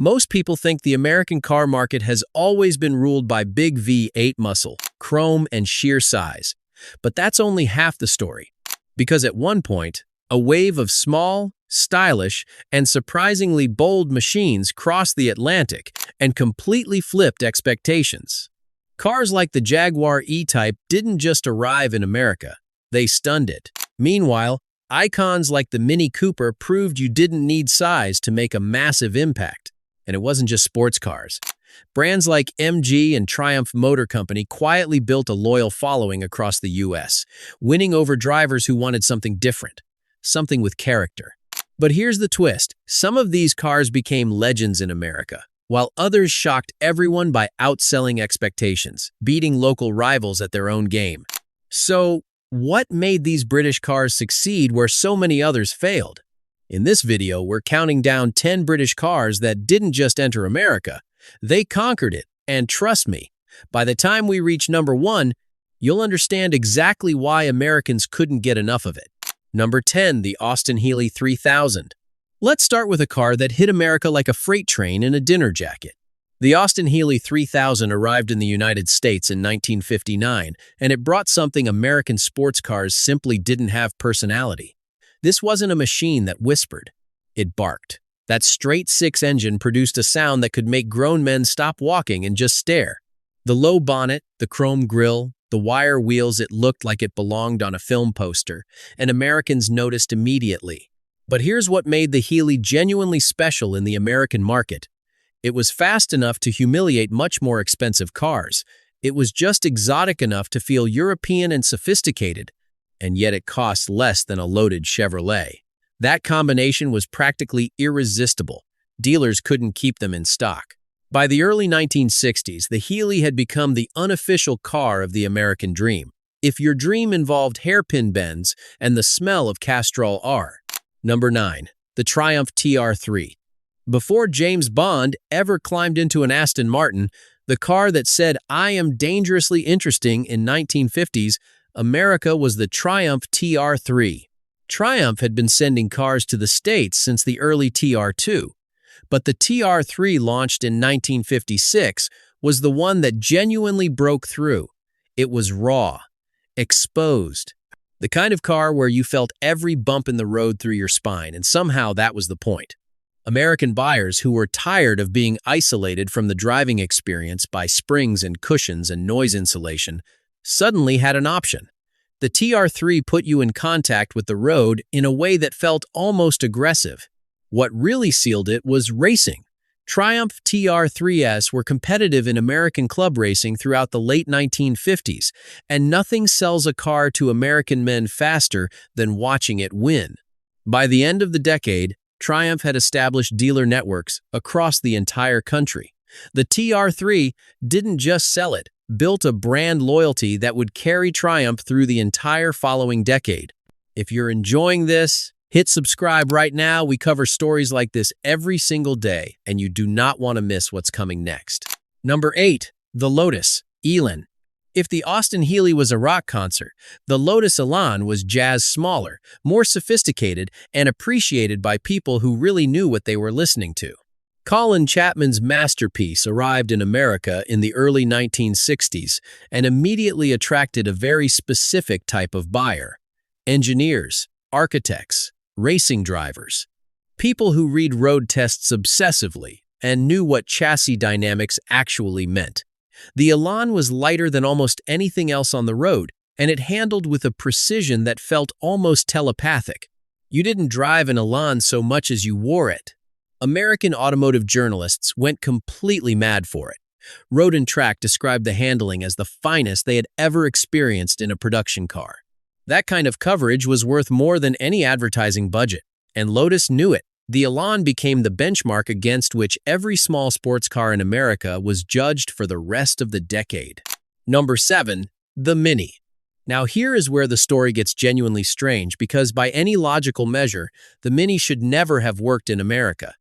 Most people think the American car market has always been ruled by big V8 muscle, chrome, and sheer size. But that's only half the story. Because at one point, a wave of small, stylish, and surprisingly bold machines crossed the Atlantic and completely flipped expectations. Cars like the Jaguar E-Type didn't just arrive in America, they stunned it. Meanwhile, icons like the Mini Cooper proved you didn't need size to make a massive impact. And it wasn't just sports cars. Brands like MG and Triumph Motor Company quietly built a loyal following across the US, winning over drivers who wanted something different, something with character. But here's the twist. Some of these cars became legends in America, while others shocked everyone by outselling expectations, beating local rivals at their own game. So, what made these British cars succeed where so many others failed? In this video, we're counting down 10 British cars that didn't just enter America, they conquered it, and trust me, by the time we reach number 1, you'll understand exactly why Americans couldn't get enough of it. Number 10, the Austin Healey 3000. Let's start with a car that hit America like a freight train in a dinner jacket. The Austin Healey 3000 arrived in the United States in 1959, and it brought something American sports cars simply didn't have: personality. This wasn't a machine that whispered, it barked. That straight-six engine produced a sound that could make grown men stop walking and just stare. The low bonnet, the chrome grille, the wire wheels, it looked like it belonged on a film poster, and Americans noticed immediately. But here's what made the Healey genuinely special in the American market. It was fast enough to humiliate much more expensive cars. It was just exotic enough to feel European and sophisticated, and yet it cost less than a loaded Chevrolet. That combination was practically irresistible. Dealers couldn't keep them in stock. By the early 1960s, the Healey had become the unofficial car of the American dream. If your dream involved hairpin bends and the smell of Castrol R. Number 9. The Triumph TR3. Before James Bond ever climbed into an Aston Martin, the car that said, "I am dangerously interesting" in 1950s, America was the Triumph TR3. Triumph had been sending cars to the States since the early TR2, but the TR3 launched in 1956 was the one that genuinely broke through. It was raw, exposed, the kind of car where you felt every bump in the road through your spine, and somehow that was the point. American buyers who were tired of being isolated from the driving experience by springs and cushions and noise insulation suddenly had an option. The TR3 put you in contact with the road in a way that felt almost aggressive. What really sealed it was racing. Triumph TR3s were competitive in American club racing throughout the late 1950s, and nothing sells a car to American men faster than watching it win. By the end of the decade, Triumph had established dealer networks across the entire country. The TR3 didn't just sell it, built a brand loyalty that would carry Triumph through the entire following decade. If you're enjoying this, hit subscribe right now. We cover stories like this every single day, and you do not want to miss what's coming next. Number 8. The Lotus Elan. If the Austin Healey was a rock concert, the Lotus Elan was jazz, smaller, more sophisticated, and appreciated by people who really knew what they were listening to. Colin Chapman's masterpiece arrived in America in the early 1960s and immediately attracted a very specific type of buyer: engineers, architects, racing drivers, people who read road tests obsessively and knew what chassis dynamics actually meant. The Elan was lighter than almost anything else on the road, and it handled with a precision that felt almost telepathic. You didn't drive an Elan so much as you wore it. American automotive journalists went completely mad for it. Road and Track described the handling as the finest they had ever experienced in a production car. That kind of coverage was worth more than any advertising budget, and Lotus knew it. The Elan became the benchmark against which every small sports car in America was judged for the rest of the decade. Number 7. The Mini. Now here is where the story gets genuinely strange, because by any logical measure, the Mini should never have worked in America.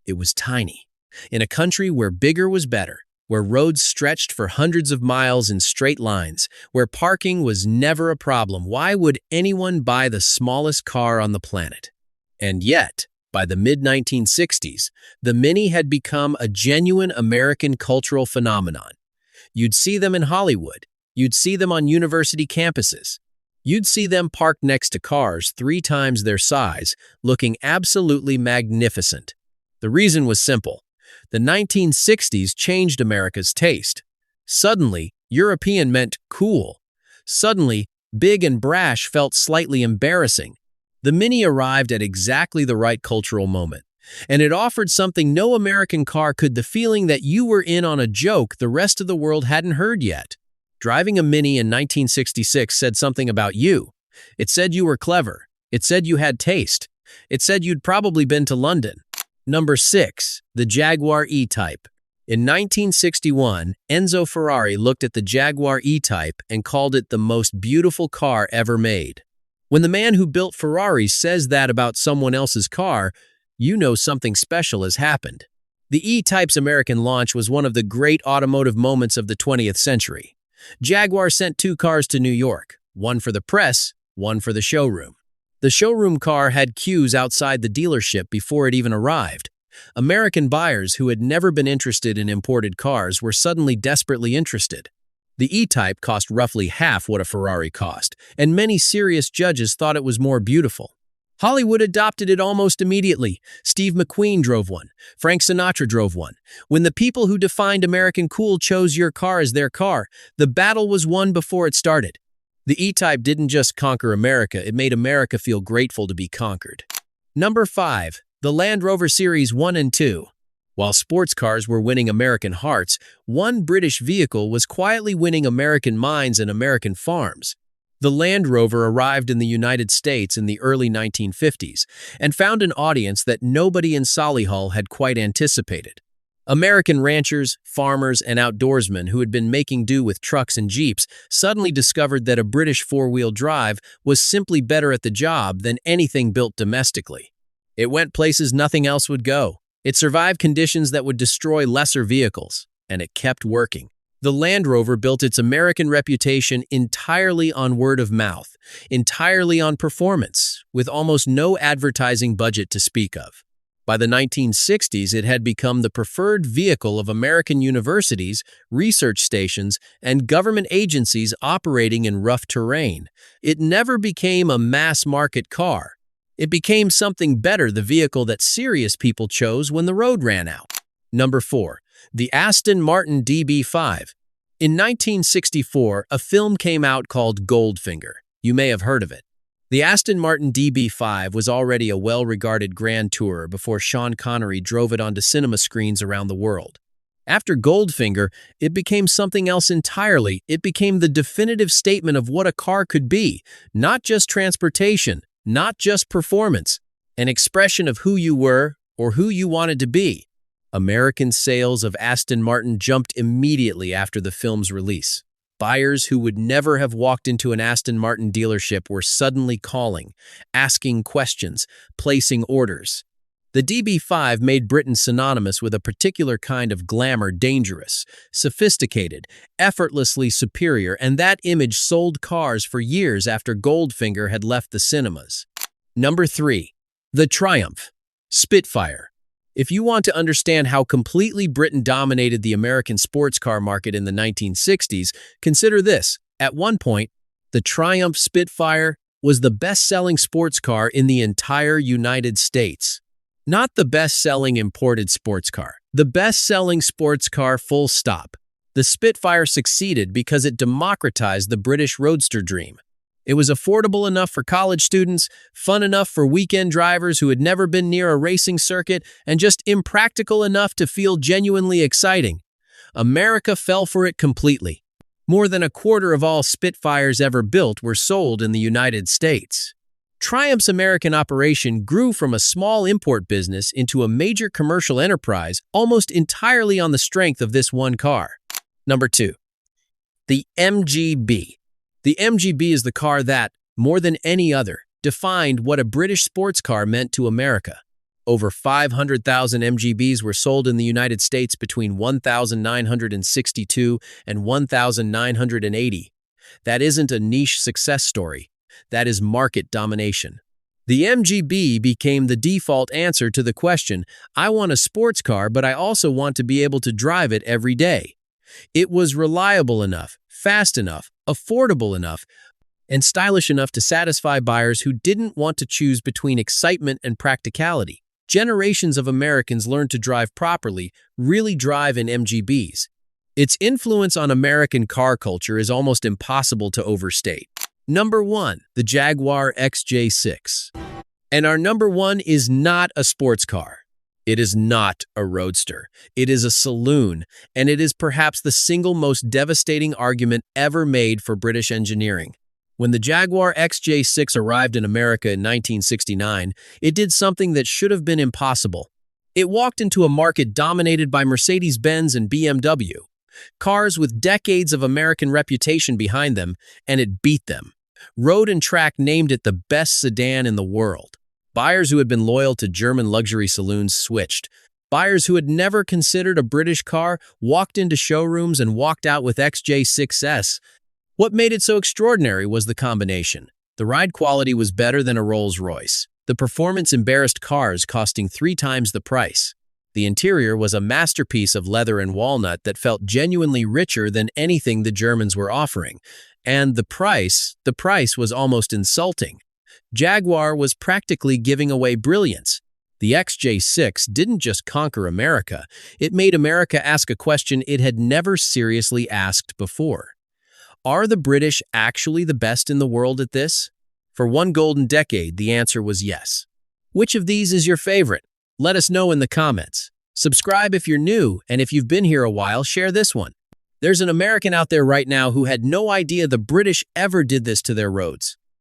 It was tiny. In a country where bigger was better, where roads stretched for hundreds of miles in straight lines, where parking was never a problem, why would anyone buy the smallest car on the planet? And yet, By the mid-1960s, the Mini had become a genuine American cultural phenomenon. You'd see them in Hollywood. You'd see them on university campuses. You'd see them parked next to cars 3 times their size, looking absolutely magnificent. The reason was simple. The 1960s changed America's taste. Suddenly, European meant cool. Suddenly, big and brash felt slightly embarrassing. The Mini arrived at exactly the right cultural moment, and it offered something no American car could: the feeling that you were in on a joke the rest of the world hadn't heard yet. Driving a Mini in 1966 said something about you. It said you were clever. It said you had taste. It said you'd probably been to London. Number 6. The Jaguar E-Type. In 1961, Enzo Ferrari looked at the Jaguar E-Type and called it the most beautiful car ever made. When the man who built Ferraris says that about someone else's car, you know something special has happened. The E-Type's American launch was one of the great automotive moments of the 20th century. Jaguar sent 2 cars to New York, one for the press, one for the showroom. The showroom car had queues outside the dealership before it even arrived. American buyers who had never been interested in imported cars were suddenly desperately interested. The E-Type cost roughly half what a Ferrari cost, and many serious judges thought it was more beautiful. Hollywood adopted it almost immediately. Steve McQueen drove one. Frank Sinatra drove one. When the people who defined American cool chose your car as their car, the battle was won before it started. The E-Type didn't just conquer America, it made America feel grateful to be conquered. Number 5. The Land Rover Series 1 and 2. While sports cars were winning American hearts, one British vehicle was quietly winning American minds and American farms. The Land Rover arrived in the United States in the early 1950s and found an audience that nobody in Solihull had quite anticipated. American ranchers, farmers, and outdoorsmen who had been making do with trucks and jeeps suddenly discovered that a British 4-wheel drive was simply better at the job than anything built domestically. It went places nothing else would go. It survived conditions that would destroy lesser vehicles, and it kept working. The Land Rover built its American reputation entirely on word of mouth, entirely on performance, with almost no advertising budget to speak of. By the 1960s, it had become the preferred vehicle of American universities, research stations, and government agencies operating in rough terrain. It never became a mass-market car. It became something better, the vehicle that serious people chose when the road ran out. Number 4. The Aston Martin DB5. In 1964, a film came out called Goldfinger. You may have heard of it. The Aston Martin DB5 was already a well-regarded grand tourer before Sean Connery drove it onto cinema screens around the world. After Goldfinger, it became something else entirely. It became the definitive statement of what a car could be, not just transportation, not just performance, an expression of who you were or who you wanted to be. American sales of Aston Martin jumped immediately after the film's release. Buyers who would never have walked into an Aston Martin dealership were suddenly calling, asking questions, placing orders. The DB5 made Britain synonymous with a particular kind of glamour: dangerous, sophisticated, effortlessly superior, and that image sold cars for years after Goldfinger had left the cinemas. Number 3. The Triumph Spitfire. If you want to understand how completely Britain dominated the American sports car market in the 1960s, consider this. At one point, the Triumph Spitfire was the best-selling sports car in the entire United States. Not the best-selling imported sports car. The best-selling sports car, full stop. The Spitfire succeeded because it democratized the British roadster dream. It was affordable enough for college students, fun enough for weekend drivers who had never been near a racing circuit, and just impractical enough to feel genuinely exciting. America fell for it completely. More than a quarter of all Spitfires ever built were sold in the United States. Triumph's American operation grew from a small import business into a major commercial enterprise almost entirely on the strength of this one car. Number 2. The MGB. The MGB is the car that, more than any other, defined what a British sports car meant to America. Over 500,000 MGBs were sold in the United States between 1962 and 1980. That isn't a niche success story. That is market domination. The MGB became the default answer to the question, I want a sports car, but I also want to be able to drive it every day. It was reliable enough, fast enough, affordable enough, and stylish enough to satisfy buyers who didn't want to choose between excitement and practicality. Generations of Americans learned to drive properly, really drive in MGBs. Its influence on American car culture is almost impossible to overstate. Number 1, the Jaguar XJ6. And our number 1 is not a sports car. It is not a roadster. It is a saloon, and it is perhaps the single most devastating argument ever made for British engineering. When the Jaguar XJ6 arrived in America in 1969, it did something that should have been impossible. It walked into a market dominated by Mercedes-Benz and BMW, cars with decades of American reputation behind them, and it beat them. Road and Track named it the best sedan in the world. Buyers who had been loyal to German luxury saloons switched. Buyers who had never considered a British car walked into showrooms and walked out with XJ6s. What made it so extraordinary was the combination. The ride quality was better than a Rolls-Royce. The performance embarrassed cars costing 3 times the price. The interior was a masterpiece of leather and walnut that felt genuinely richer than anything the Germans were offering. And the price was almost insulting. Jaguar was practically giving away brilliance. The XJ6 didn't just conquer America, it made America ask a question it had never seriously asked before. Are the British actually the best in the world at this? For one golden decade, the answer was yes. Which of these is your favorite? Let us know in the comments. Subscribe if you're new, and if you've been here a while, share this one. There's an American out there right now who had no idea the British ever did this to their roads.